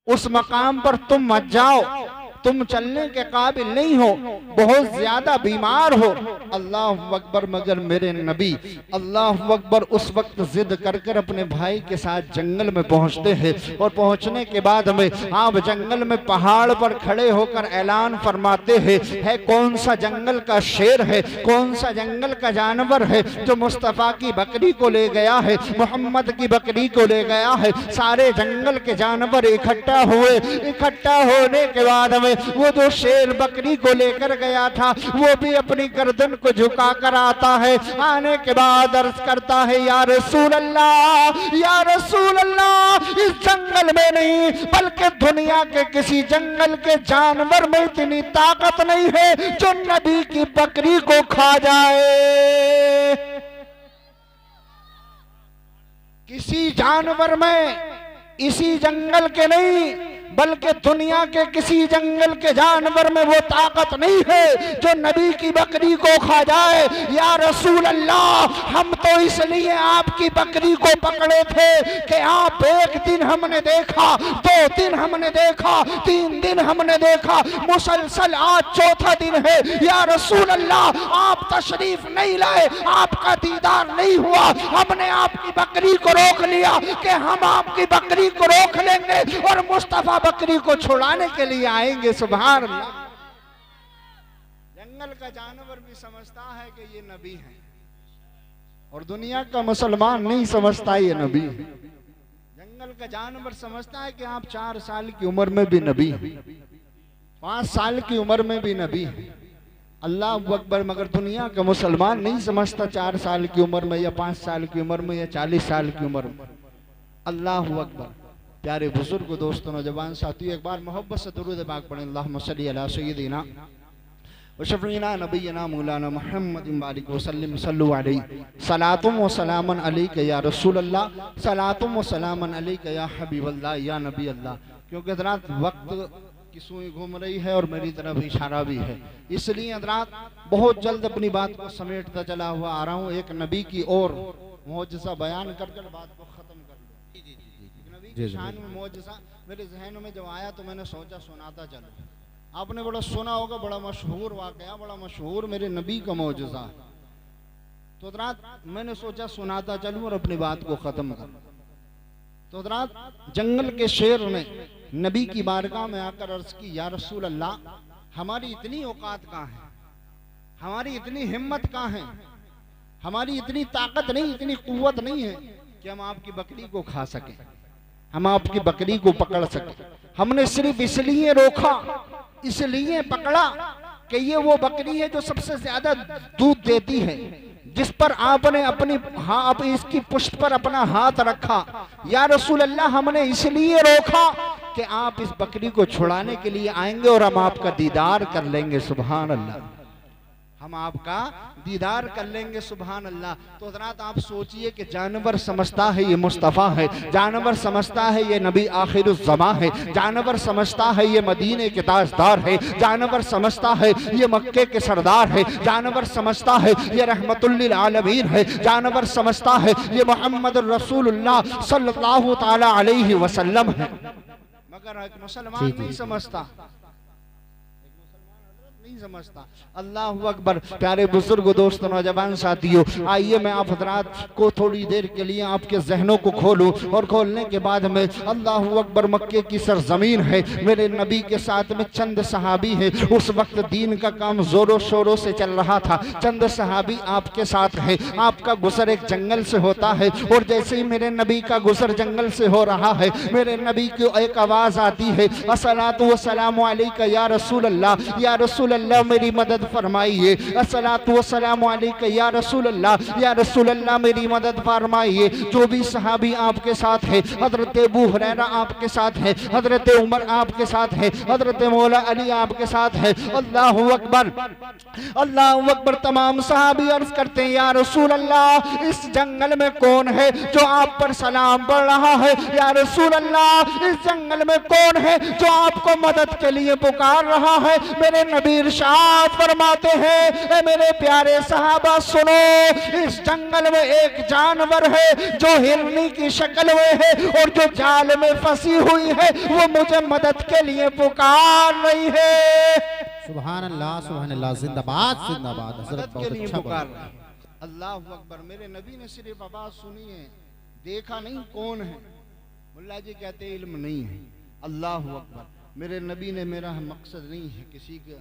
उस मकाम पर तुम मत जाओ, तुम चलने के काबिल नहीं हो, बहुत ज्यादा बीमार हो। अल्लाह अकबर। मगर मेरे नबी अल्लाह अकबर उस वक्त जिद कर कर अपने भाई के साथ जंगल में पहुंचते हैं और पहुंचने के बाद में आप जंगल में पहाड़ पर खड़े होकर ऐलान फरमाते हैं, है कौन सा जंगल का शेर है, कौन सा जंगल का जानवर है जो मुस्तफ़ा की बकरी को ले गया है, मोहम्मद की बकरी को ले गया है। सारे जंगल के जानवर इकट्ठा हुए। इकट्ठा होने के बाद में वो जो शेर बकरी को लेकर गया था वो भी अपनी गर्दन को झुका कर आता है। आने के बाद अर्ज करता है, या रसूल अल्लाह, या रसूल अल्लाह, इस जंगल में नहीं बल्कि दुनिया के किसी जंगल के जानवर में इतनी ताकत नहीं है जो नबी की बकरी को खा जाए। किसी जानवर में, इसी जंगल के नहीं बल्कि दुनिया के किसी जंगल के जानवर में वो ताकत नहीं है जो नबी की बकरी को खा जाए। या रसूल अल्लाह, हम तो इसलिए आपकी बकरी को पकड़े थे कि आप एक दिन हमने देखा, 2 दिन हमने देखा, 3 दिन हमने देखा, मुसलसल आज 4था दिन है। या रसूल अल्लाह, आप तशरीफ नहीं लाए, आपका दीदार नहीं हुआ, हमने आपकी बकरी को रोक लिया कि हम आपकी बकरी को रोक लेंगे और मुस्तफा बकरी को छुड़ाने के लिए आएंगे। सुभान अल्लाह। जंगल का जानवर भी समझता है कि ये नबी है और दुनिया का मुसलमान नहीं समझता ये नबी है। जंगल का जानवर समझता है कि आप 4 साल की उम्र में भी नबी है, 5 साल की उम्र में भी नबी है। अल्लाह अकबर। मगर दुनिया का मुसलमान नहीं समझता 4 साल की उम्र में या 5 साल की उम्र में या 40 साल की उम्र में। अल्लाह अकबर। प्यारे बुजुर्ग दोस्तों, नौजवान साथियों, एक बार मोहब्बत से दुरूद पाक पढ़ें। अल्लाहुम्मा सल्ली अला सय्यिदिना व शफ़ीना नबिय्यिना मौलाना मुहम्मदिन बारिक व सल्लिम सल्लु अलैहि सलातुम व सलामन अलैका या रसूल अल्लाह, सलातुम व सलामन अलैका या हबीब अल्लाह, या नबी अल्लाह। क्योंकि हज़रात वक्त की सुई घूम रही है और मेरी तरफ इशारा भी है, इसलिए हज़रात बहुत जल्द अपनी बात को समेटता चला हुआ आ रहा हूँ। एक नबी की और मौजज़ा बयान कर बात को खत्म कर लूँ। नबी की शान में मौजज़ा मेरे जहन में जब आया तो मैंने सोचा सुनाता चलूँ। आपने बड़ा सुना होगा, बड़ा मशहूर वाकया, बड़ा मशहूर मेरे नबी का मौजज़ा। तो रात मैंने सोचा सुनाता चलूँ और अपनी बात को खत्म कर। तो रात जंगल के शेर ने नबी की बारगाह में आकर अर्ज की, या रसूल अल्लाह, हमारी इतनी औकात कहाँ है, हमारी इतनी हिम्मत कहाँ है, हमारी इतनी ताकत नहीं, इतनी कुव्वत नहीं है कि हम आपकी बकरी को खा सकें, हम आपकी बकरी को पकड़ सकें। हमने सिर्फ इसलिए रोका, इसलिए पकड़ा कि ये वो बकरी है जो सबसे ज्यादा दूध देती है, जिस पर आपने अपनी आप इसकी पुष्ट पर अपना हाथ रखा। या रसूल अल्लाह, हमने इसलिए रोका कि आप इस बकरी को छुड़ाने के लिए आएंगे और हम आपका दीदार कर लेंगे। सुभान अल्लाह, हम आपका दीदार कर लेंगे। सुभान अल्लाह। तो हज़रात आप सोचिए कि जानवर समझता है ये मुस्तफ़ा है, जानवर समझता है ये नबी आखिरुज़्ज़मा है, जानवर समझता है ये मदीने के ताजदार है, जानवर समझता है ये मक्के के सरदार है, जानवर समझता है ये रहमतुल लिल आलमीन है, जानवर समझता है ये मोहम्मद रसूलुल्लाह सल्लल्लाहु ताला अलैहि वसल्लम है। मगर एक मुसलमान नहीं समझता, समझता। अल्लाह अकबर। प्यारे बुजुर्ग दोस्तों, नौजवान साथियों, आइए मैं आप हजरात को थोड़ी देर के लिए आपके जहनों को खोलूं और खोलने के बाद में अल्लाह अकबर, मक्के की सरजमीन है, मेरे नबी के साथ में चंद सहाबी है। उस वक्त दीन का काम जोरों शोरों से चल रहा था, चंद सहाबी आपके साथ है। आपका गुजर एक जंगल से होता है और जैसे ही मेरे नबी का गुजर जंगल से हो रहा है, मेरे नबी की एक आवाज आती है, अस्सलातु वस्सलामु अलैका या रसूल अल्लाह, या रसूल अल्लाह मेरी मदद फरमाइए, अस्सलातु वस्सलामु अलैका या रसूल अल्लाह, या रसूल अल्लाह मेरी मदद फरमाइए। जो भी सहाबी आपके साथ है, हजरत अबू हुरैरा आपके साथ है, हजरत उमर आपके साथ है, हजरत मौला अली आपके साथ है। अल्लाहु अकबर, अल्लाहु अकबर। तमाम सहाबी अर्ज करते हैं, या रसूल अल्लाह, इस जंगल में कौन है जो आप पर सलाम पढ़ रहा है? या रसूल अल्लाह, इस जंगल में कौन है जो आपको मदद के लिए पुकार रहा है? मेरे नबी इरशाद फरमाते हैं, ए मेरे प्यारे सहाबा सुनो, इस जंगल में एक जानवर है जो हिरनी की शक्ल में है और जो जाल में फंसी हुई है, वो मुझे मदद के लिए पुकार रही है। सुभान अल्लाह, जिंदाबाद जिंदाबाद। हजरत बहुत अच्छा पुकार रहा है। अल्लाह अकबर। मेरे नबी ने सिर्फ आवाज सुनी है, देखा नहीं कौन है। मुल्ला जी कहते इल्म नहीं है। अल्लाह अकबर। मेरे नबी ने, मेरा मकसद नहीं है किसी के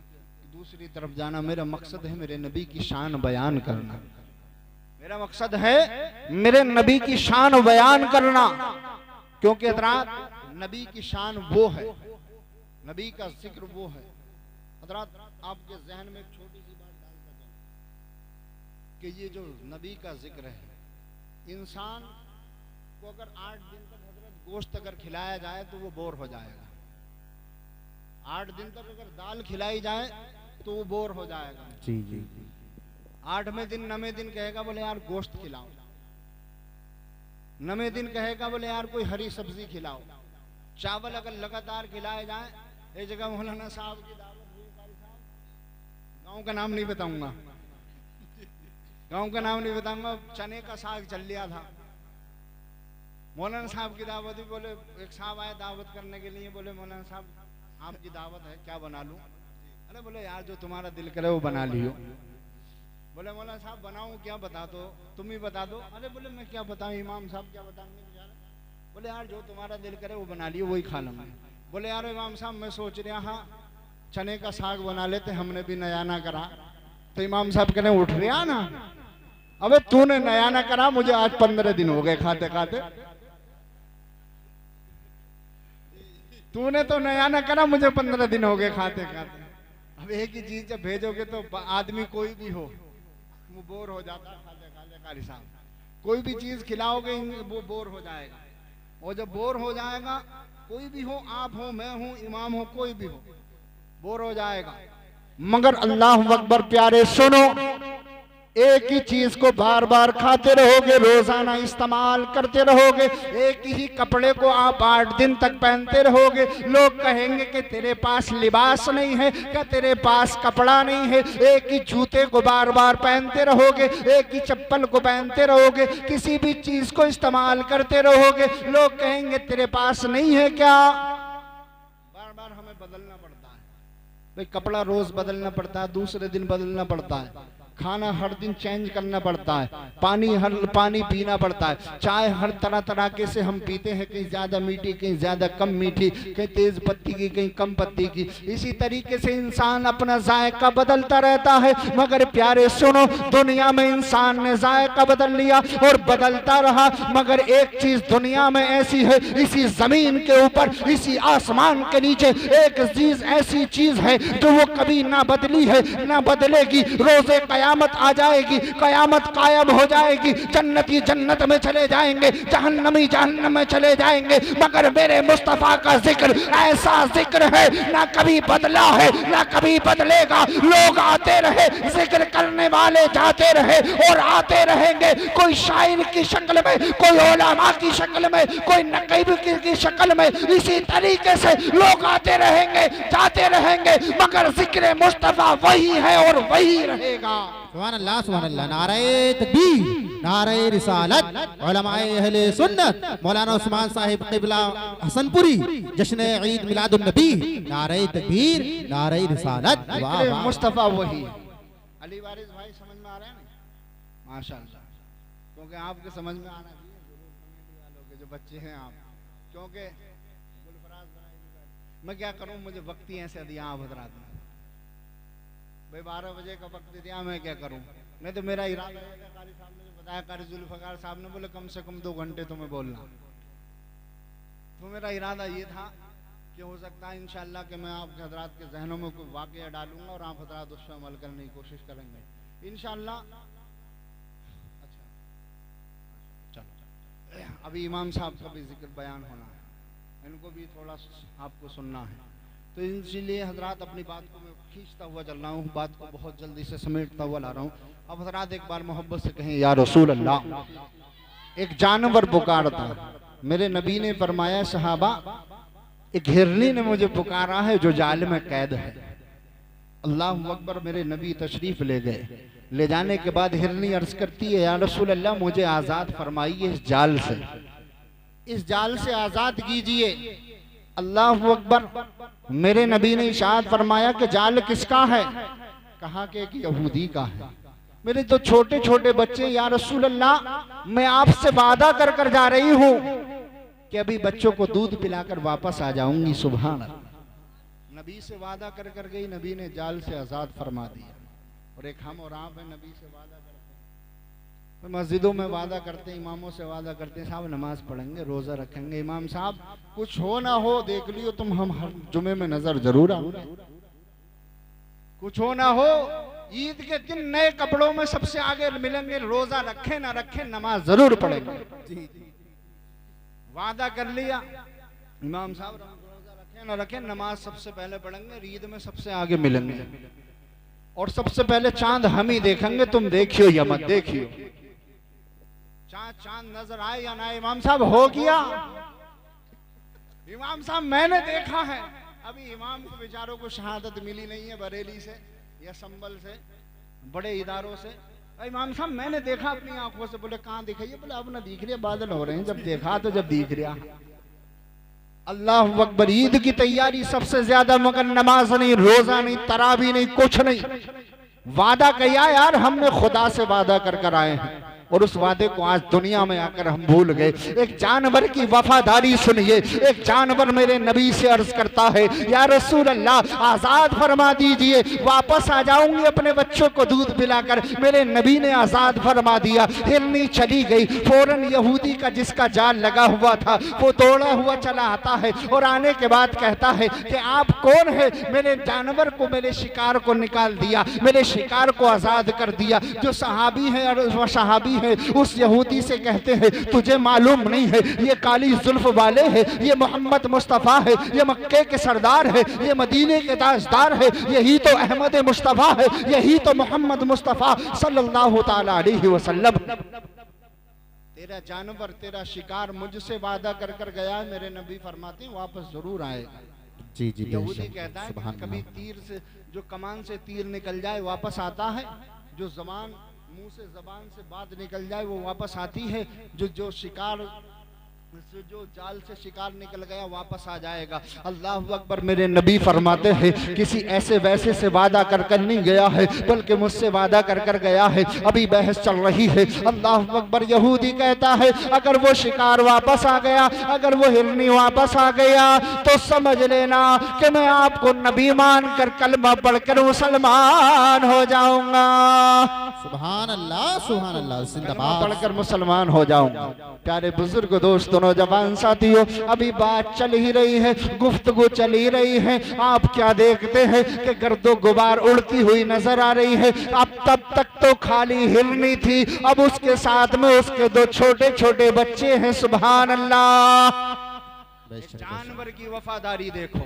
दूसरी तरफ जाना, मेरा मकसद है मेरे नबी की शान बयान करना। मेरा मकसद है मेरे नबी की शान बयान करना, क्योंकि हज़रात नबी की शान वो है, नबी का जिक्र वो है। हज़रात आपके जहन में एक छोटी सी बात डालता जाऊं कि ये जो नबी का जिक्र है, इंसान को अगर 8 दिन तक हज़रत गोश्त अगर खिलाया जाए तो वो बोर हो जाएगा। 8 दिन तक अगर दाल खिलाई जाए तो वो बोर हो जाएगा। जी जी। 8वें दिन 9वें दिन कहेगा बोले यार गोश्त खिलाओ, 9वें दिन कहेगा बोले यार कोई हरी सब्जी खिलाओ। चावल अगर लगातार खिलाए जाए, एक जगह मौलाना साहब की दावत हुई, गांव का नाम नहीं बताऊंगा, गांव का नाम नहीं बताऊंगा, चने का साग चल लिया था। मौलाना साहब की दावत हुई, बोले एक साहब आए दावत करने के लिए, बोले मौलाना साहब आपकी दावत है, क्या बना लूं? अरे बोले यार जो तुम्हारा दिल करे वो बना लियो। बोले मौलाना साहब बनाऊं क्या, बता दो, तुम ही बता दो। अरे बोले मैं क्या बताऊं इमाम साहब, क्या बताएंगे बेचारे। बोले यार जो तुम्हारा दिल करे वो बना लियो, वही खा लूंगा। बोले यार इमाम साहब मैं सोच रहा हाँ चने का साग बना लेते, हमने भी नया ना करा। तो इमाम साहब कहने उठ रहा ना, अबे तूने नया ना करा, मुझे आज 15 दिन हो गए खाते खाते। तूने तो नया ना करा, मुझे 15 दिन हो गए खाते खाते। अब एक ही चीज जब भेजोगे तो आदमी कोई भी हो वो बोर हो जाता है खाते खाते। कारी साहब कोई भी चीज खिलाओगे वो बोर हो जाएगा, और जब बोर हो जाएगा, कोई भी हो, आप हो, मैं हूं, इमाम हो, कोई भी हो, बोर हो जाएगा। मगर अल्लाह अकबर प्यारे सुनो, एक ही चीज को बार बार खाते रहोगे, रोजाना इस्तेमाल करते रहोगे, एक ही कपड़े को आप 8 दिन तक पहनते रहोगे, लोग कहेंगे कि तेरे पास लिबास नहीं है, क्या तेरे पास कपड़ा नहीं है। एक ही जूते को बार बार पहनते रहोगे, एक ही चप्पल को पहनते रहोगे, किसी भी चीज को इस्तेमाल करते रहोगे, लोग कहेंगे तेरे पास नहीं है क्या। बार बार हमें बदलना पड़ता है भाई, कपड़ा रोज बदलना पड़ता है, दूसरे दिन बदलना पड़ता है, खाना हर दिन चेंज करना पड़ता है, पानी पीना पड़ता है, चाय हर तरह तरह के से हम पीते हैं, कहीं ज्यादा मीठी, कहीं ज्यादा कम मीठी, कहीं तेज पत्ती की, कहीं कम पत्ती की। इसी तरीके से इंसान अपना जायका बदलता रहता है। मगर प्यारे सुनो, दुनिया में इंसान ने जायका बदल लिया और बदलता रहा, मगर एक चीज दुनिया में ऐसी है, इसी जमीन के ऊपर, इसी आसमान के नीचे एक चीज ऐसी चीज है जो वो कभी ना बदली है, ना बदलेगी। रोजे कयामत आ जाएगी, कयामत कायम हो जाएगी, जन्नती जन्नत में चले जाएंगे, जहन्नमी जहन्नम में चले जाएंगे, मगर मेरे मुस्तफा का जिक्र ऐसा जिक्र है, ना कभी बदला है, ना कभी बदलेगा। लोग आते रहे, जिक्र करने वाले जाते रहे और आते रहेंगे, कोई शायर की शक्ल में, कोई उलमा की शक्ल में, कोई नकीब की शक्ल में, इसी तरीके से लोग आते रहेंगे, जाते रहेंगे, मगर जिक्र मुस्तफा वही है और वही रहेगा। सुभान अल्लाह, नारे तकबीर, नारे रिसालत, उलमाए अहले सुन्नत, मौलाना उस्मान साहिब क़िबला हसनपुरी, जश्न ईद मिलादुन नबी, नारे तकबीर, नारे रिसालत, मुस्तफा वही। अली वारिस भाई समझ में आ रहा है ना? माशाअल्लाह, क्योंकि आपके समझ में आना चाहिए, कमेटी वालों के जो बच्चे हैं आप, क्योंकि मैं क्या करूं, मुझे वक्त ही ऐसे दिया आप हजरात ने भाई, 12 बजे का वक्त दिया, मैं क्या करूं। नहीं तो मेरा इरादा है, कारी साहब ने बताया, कारी जुल्फकार साहब ने बोले कम से कम 2 घंटे तुम्हें बोलना, तो मेरा इरादा ये था कि हो सकता है इंशाअल्लाह कि मैं आपके हजरात के जहनों में कोई वाक़या डालूंगा और आप हजरात उस पर अमल करने की कोशिश करेंगे इंशाअल्लाह। अच्छा चलो, अभी इमाम साहब का भी जिक्र बयान होना है, इनको भी थोड़ा आपको सुनना है, तो इसीलिए हजरात अपनी बात को मैं खींचता हुआ चल रहा हूँ, बात को बहुत जल्दी से समेटता हुआ ला रहा हूँ। अब हजरात एक बार मोहब्बत से कहें या रसूल अल्लाह। एक जानवर पुकारता, मेरे नबी ने फरमाया सहाबा, एक हिरनी ने मुझे पुकारा है जो जाल में कैद है। अल्लाह अकबर, मेरे नबी तशरीफ ले गए। ले जाने के बाद हिरनी अर्ज करती है, या रसूल अल्लाह मुझे आजाद फरमाइए इस जाल से, इस जाल से आजाद कीजिए। अल्लाह अकबर, मेरे नबी ने इरशाद फरमाया कि जाल किसका है? कहा कि एक यहूदी का है। मेरे तो छोटे छोटे बच्चे, या रसूल अल्लाह मैं आपसे वादा कर कर जा रही हूं कि अभी बच्चों को दूध पिलाकर वापस आ जाऊंगी। सुभान अल्लाह, नबी से वादा कर कर गई, नबी ने जाल से आजाद फरमा दिया। और एक हम और आप है, नबी से वादा करते हैं, तो मस्जिदों में वादा करते हैं, इमामों से वादा करते हैं, साहब नमाज पढ़ेंगे, रोजा रखेंगे। इमाम साहब कुछ हो ना हो देख लियो तुम, हम हर जुमे में नजर जरूर आऊंगे। कुछ हो ना हो, ईद के दिन नए कपड़ों में सबसे आगे मिलेंगे, रोजा रखे ना रखे नमाज जरूर पढ़ेंगे। वादा कर लिया, इमाम साहब रोजा रखे ना रखे नमाज सबसे पहले पढ़ेंगे, ईद में सबसे आगे मिलेंगे और सबसे पहले चांद हम ही देखेंगे, तुम देखियो या मत देखियो। चांद नजर आए या ना आए, इमाम साहब हो गया। इमाम साहब मैंने देखा है। अभी इमाम को बेचारों को शहादत मिली नहीं है बरेली से या संबल से, बड़े इदारों से। इमाम साहब मैंने देखा अपनी आंखों से। बोले कहाँ दिखाइए? बोले अब ना दिख रही, बादल हो रहे हैं। जब देखा तो जब दिख रहा। अल्लाह अकबर, ईद की तैयारी सबसे ज्यादा, मगर नमाज नहीं, रोजा नहीं, तरावी नहीं, कुछ नहीं। वादा किया यार, हमने खुदा से वादा कर कर आए हैं और उस वादे को आज दुनिया में आकर हम भूल गए। एक जानवर की वफादारी सुनिए। एक जानवर मेरे नबी से अर्ज करता है, या रसूल अल्लाह आजाद फरमा दीजिए, वापस आ जाऊंगी अपने बच्चों को दूध पिलाकर। मेरे नबी ने आजाद फरमा दिया। हिरनी चली गई। फौरन यहूदी का जिसका जाल लगा हुआ था वो दौड़ा हुआ चला आता है और आने के बाद कहता है कि आप कौन है? मेरे जानवर को, मेरे शिकार को निकाल दिया, मेरे शिकार को आजाद कर दिया। जो सहाबी है और वह सहाबी है, उस यहूदी से कहते हैं तुझे मालूम नहीं है ये काली जुल्फ वाले हैं, ये मोहम्मद मुस्तफ़ा है, ये मक्के के सरदार है, ये मदीने के ताजदार है, यही तो अहमद मुस्तफ़ा है, यही तो मोहम्मद मुस्तफ़ा सल्लल्लाहु ताला अलैहि वसल्लम। तेरा जानवर, तेरा शिकार मुझसे वादा कर कर गया, मेरे नबी फरमाते हैं वापस जरूर आएगा। जी जी, यहूदी कहता है कि कभी तीर से, जो कमान से तीर निकल जाए वापस आता है, जो जबान मुंह से जबान से बात निकल जाए वो वापस आती है, जो शिकार, जो जाल से शिकार निकल गया वापस आ जाएगा। अल्लाह अकबर, मेरे नबी फरमाते हैं किसी ऐसे वैसे से वादा कर कर नहीं गया है, बल्कि मुझसे वादा कर कर गया है। अभी बहस चल रही है। अल्लाह अकबर, यहूदी कहता है अगर वो शिकार वापस आ गया, अगर वो हिरनी वापस आ गया तो समझ लेना कि मैं आपको नबी मान कर कलमा पढ़कर मुसलमान हो जाऊंगा। सुभान अल्लाह, जिंदाबाद, पढ़कर मुसलमान हो जाऊंगा। प्यारे बुजुर्ग दोस्तों, नौजवान साथियों, अभी बात चल ही रही है, गुफ्तगू चल ही रही है। आप क्या देखते हैं कि गर्दो गुबार उड़ती हुई नजर आ रही है। अब तब तक तो खाली हिरनी थी, अब उसके साथ में उसके दो छोटे छोटे बच्चे हैं। सुभान अल्लाह। जानवर की वफादारी देखो,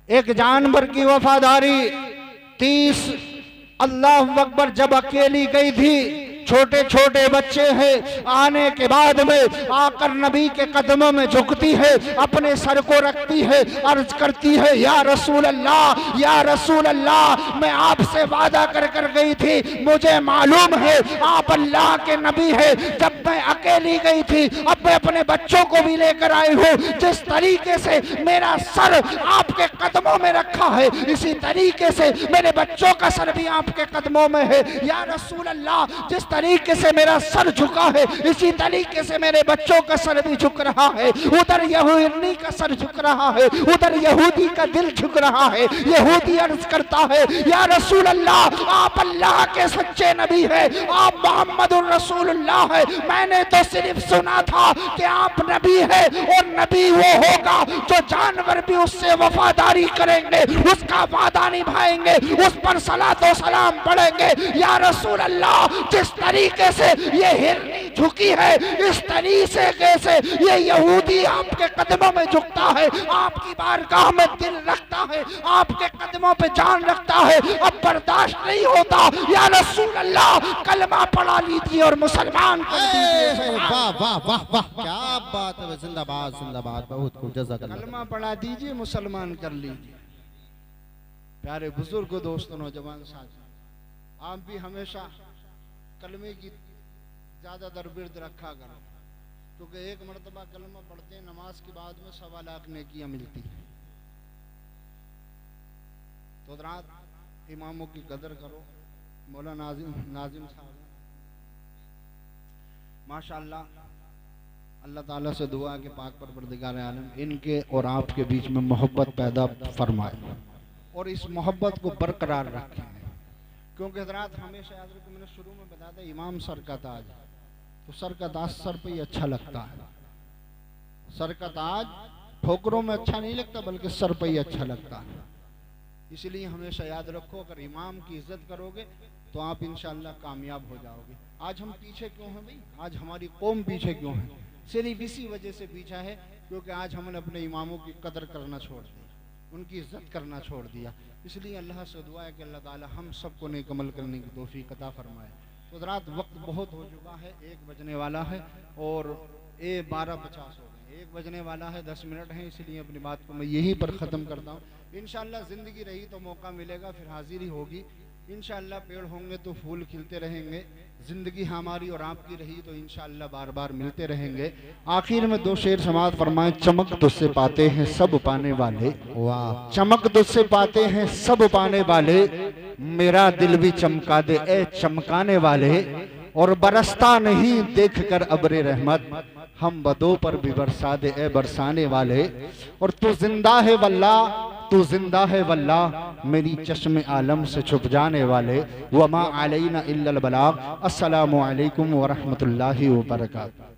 एक जानवर की वफादारी। 30 अल्लाह अकबर, जब अकेली गई थी, छोटे छोटे बच्चे हैं, आने के बाद में आकर नबी के कदमों में झुकती है, अपने सर को रखती है, अर्ज करती है या रसूल अल्लाह, या रसूल अल्लाह, मैं आपसे वादा कर कर गई थी, मुझे मालूम है आप अल्लाह के नबी है। जब मैं अकेली गई थी, अब मैं अपने बच्चों को भी लेकर आई हूँ। जिस तरीके से मेरा सर आपके कदमों में रखा है, इसी तरीके से मेरे बच्चों का सर भी आपके कदमों में है। या रसूल अल्लाह, जिस तरीके से मेरा सर झुका है, इसी तरीके से मेरे बच्चों का सर भी झुक रहा है। उधर यहूदी का सर झुक रहा है, उधर यहूदी का दिल झुक रहा है। यहूदी अर्ज करता है या रसूल अल्लाह, आप अल्लाह के सच्चे नबी है, आप मोहम्मदुर रसूलुल्लाह है। मैंने तो सिर्फ सुना था कि आप नबी है, और नबी वो होगा जो जानवर भी उससे वफादारी करेंगे, उसका वादा निभाएंगे, उस पर सलात व सलाम पढ़ेंगे। या रसूल अल्लाह, जिस तरीके से ये हिरनी झुकी है, इस तरीके से ये यहूदी आपके कदमों में झुकता है, आपकी बारगाह में दिल रखता है, आपके कदमों पे जान रखता है। अब बर्दाश्त नहीं होता, या रसूल अल्लाह, कलमा पढ़ा लीजिए और मुसलमान कर दीजिए। वाह वाह वाह वाह, क्या बात है, जिंदाबाद जिंदाबाद, बहुत खूब, जज़ाकल्लाह। कलमा पढ़ा दीजिए, मुसलमान कर लीजिए। प्यारे बुजुर्ग दोस्तों, नौजवान साथी, आप भी हमेशा कलमे की ज़्यादातर विर्द रखा करो, क्योंकि एक मरतबा कलमा पढ़ते हैं नमाज के बाद में 1.25 लाख नेकियां मिलती हैं। तो रात इमामों की कदर करो। मौलाना नाजिम साहब माशाअल्लाह, अल्लाह ताला से दुआ के पाक परवरदिगार आलम इनके और आपके बीच में मोहब्बत पैदा फरमाए और इस मोहब्बत को बरकरार रखें। क्योंकि हज़रात हमेशा याद रखो, मैंने शुरू में बताया था इमाम सर का ताज, तो सर का ताज सर पे ही अच्छा लगता है। सर का ताज ठोकरों में अच्छा नहीं लगता, बल्कि सर पे ही अच्छा लगता है। इसलिए हमेशा याद रखो, अगर इमाम की इज्जत करोगे तो आप इंशाअल्लाह कामयाब हो जाओगे। आज हम पीछे क्यों हैं भाई? आज हमारी कौम पीछे क्यों है? सिर्फ इसी वजह से पीछा है क्योंकि आज हमने अपने इमामों की कदर करना छोड़ दी, उनकी इज्जत करना छोड़ दिया। इसलिए अल्लाह से दुआ है कि अल्लाह ताला हम सबको नेक अमल करने की तौफीक अता फरमाए। तो रात वक्त बहुत हो चुका है, 1 बजने वाला है और 12:50 हो गए, 1 बजने वाला है, 10 मिनट हैं। इसलिए अपनी बात को मैं यहीं पर ख़त्म करता हूँ। इंशाअल्लाह ज़िंदगी रही तो मौका मिलेगा, फिर हाजिरी होगी इंशाअल्लाह। पेड़ होंगे तो फूल खिलते रहेंगे। ज़िंदगी हमारी और आपकी रही तो इंशाअल्लाह बार बार मिलते रहेंगे। आखिर में 2 शेर समाअत फरमाएं। चमक तुझसे पाते हैं सब पाने वाले, वाह, चमक तुझसे पाते हैं सब पाने वाले, मेरा दिल भी चमका दे ए चमकाने वाले, और बरसता नहीं देख कर अब्रे रहमत, हम बदों पर भी बरसा दे ए बरसाने वाले। और तू जिंदा है वल्लाह, तू जिंदा है वल्लाह, मेरी चश्मे आलम से छुप जाने वाले। वमा अलैना इल्लल बलाग। अस्सलामु अलैकुम व रहमतुल्लाहि व बरकातहू।